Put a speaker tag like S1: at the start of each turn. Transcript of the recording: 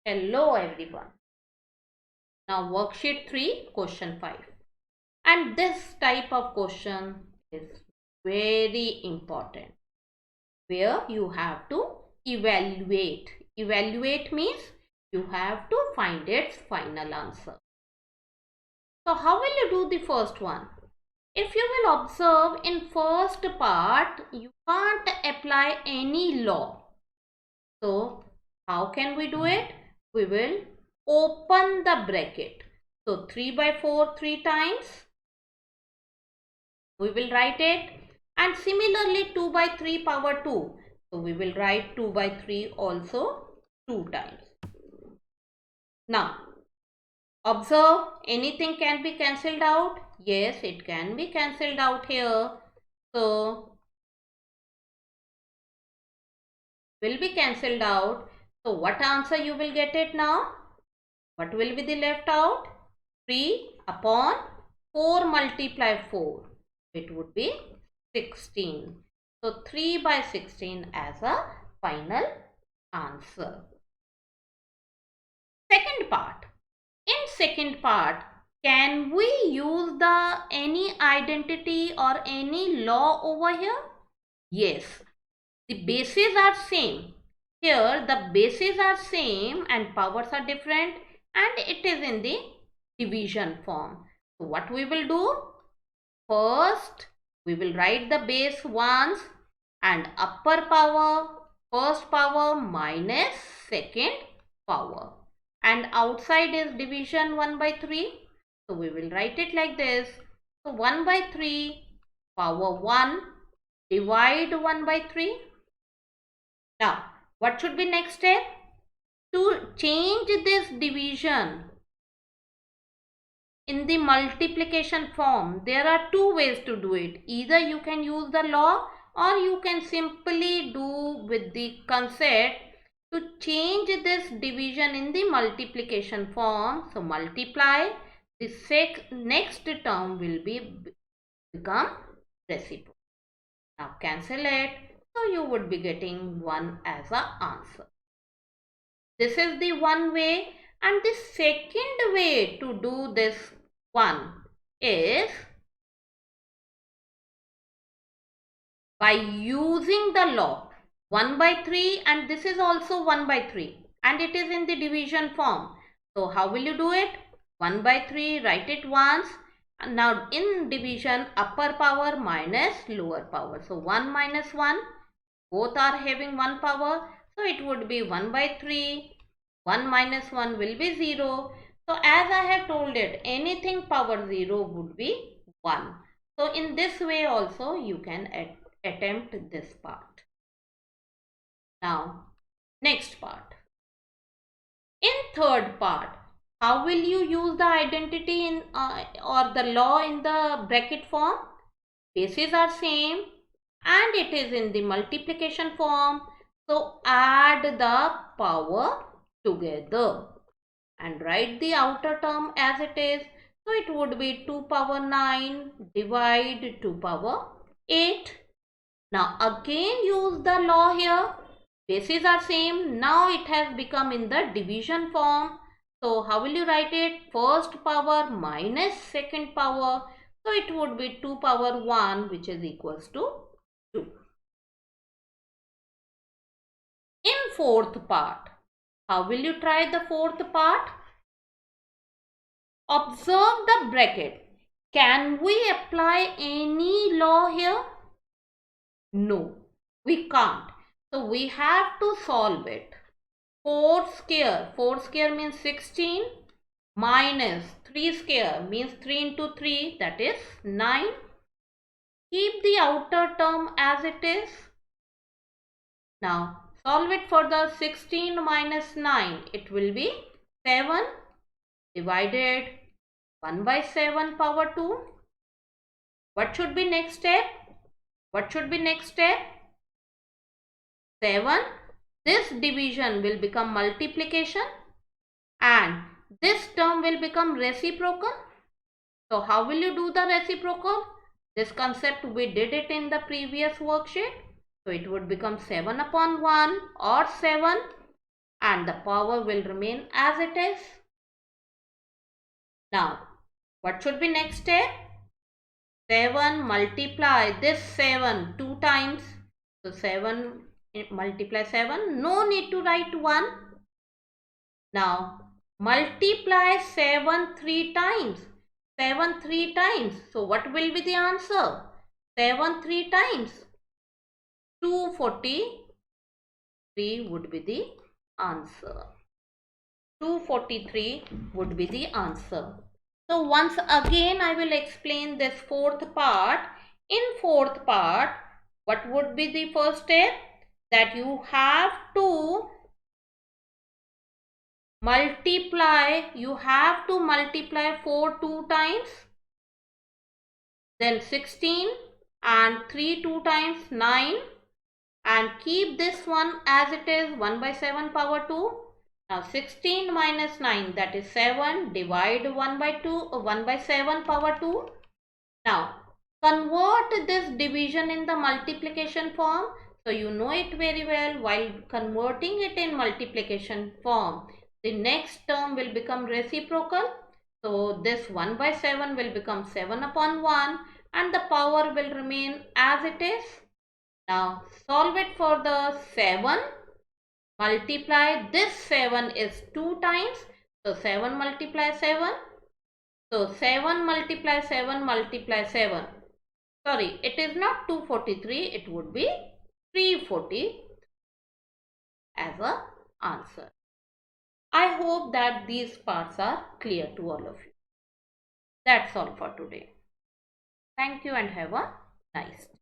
S1: Hello everyone. Now worksheet 3 question 5. And this type of question is very important where you have to evaluate. Evaluate means you have to find its final answer. So how will you do the first one? If you will observe in first part, you can't apply any law. So how can we do it? We will open the bracket. So 3 by 4 3 times. We will write it. And similarly 2 by 3 power 2. So we will write 2 by 3 also 2 times. Now observe, anything can be cancelled out. Yes, it can be cancelled out here. So will be cancelled out. So what answer you will get it now? What will be the left out? 3 upon 4 multiply 4. It would be 16. So 3 by 16 as a final answer. Second part. In second part, can we use the any identity or any law over here? Yes. The bases are same. Here the bases are same and powers are different, and it is in the division form. So what we will do? First we will write the base ones and upper power, first power minus second power, and outside is division 1 by 3. So we will write it like this. So 1 by 3 power 1 divide 1 by 3. Now, what should be next step? To change this division in the multiplication form, there are two ways to do it. Either you can use the law or you can simply do with the concept to change this division in the multiplication form. So, multiply, the next term will become reciprocal. Now, cancel it. So you would be getting 1 as a answer. This is the one way, and the second way to do this one is by using the law 1 by 3, and this is also 1 by 3 and it is in the division form. So how will you do it? 1 by 3, write it once. And now in division, upper power minus lower power. So 1 minus 1. Both are having 1 power. So it would be 1 by 3. 1 minus 1 will be 0. So as I have told it, anything power 0 would be 1. So in this way also you can attempt this part. Now next part. In third part, how will you use the identity in or the law in the bracket form? Bases are same and it is in the multiplication form. So add the power together and write the outer term as it is. So it would be 2 power 9 divide 2 power 8. Now again use the law here. Bases are same. Now it has become in the division form. So how will you write it? First power minus second power. So it would be 2 power 1, which is equals to 2. In fourth part, how will you try the fourth part? Observe the bracket. Can we apply any law here? No, we can't. So we have to solve it. 4 square means 16 minus 3 square means 3 into 3, that is 9. Keep the outer term as it is. Now solve it further. 16 minus 9, it will be 7 divided 1 by 7 power 2. What should be next step? What should be next step? 7. This division will become multiplication and this term will become reciprocal. So how will you do the reciprocal? This concept we did it in the previous worksheet. So it would become 7 upon 1 or 7, and the power will remain as it is. Now, what should be next step? 7 multiply this 7 2 times. So 7 multiply 7. No need to write 1. Now, multiply 7 3 times. 7 3 times. So what will be the answer? 7 3 times. 243 would be the answer. 243 would be the answer. So once again I will explain this fourth part. In fourth part, what would be the first step? That you have to multiply 4 2 times, then 16, and 3 2 times 9, and keep this one as it is, 1 by 7 power 2. Now 16 minus 9, that is 7, divide 1 by 2, 1 by 7 power 2. Now convert this division in the multiplication form. So you know it very well. While converting it in multiplication form, the next term will become reciprocal. So this 1 by 7 will become 7 upon 1 and the power will remain as it is. Now solve it for the 7. Multiply this 7 is 2 times. So 7 multiply 7. So 7 multiply 7 multiply 7. Sorry, it is not 243, it would be 340 as a answer. I hope that these parts are clear to all of you. That's all for today. Thank you and have a nice day.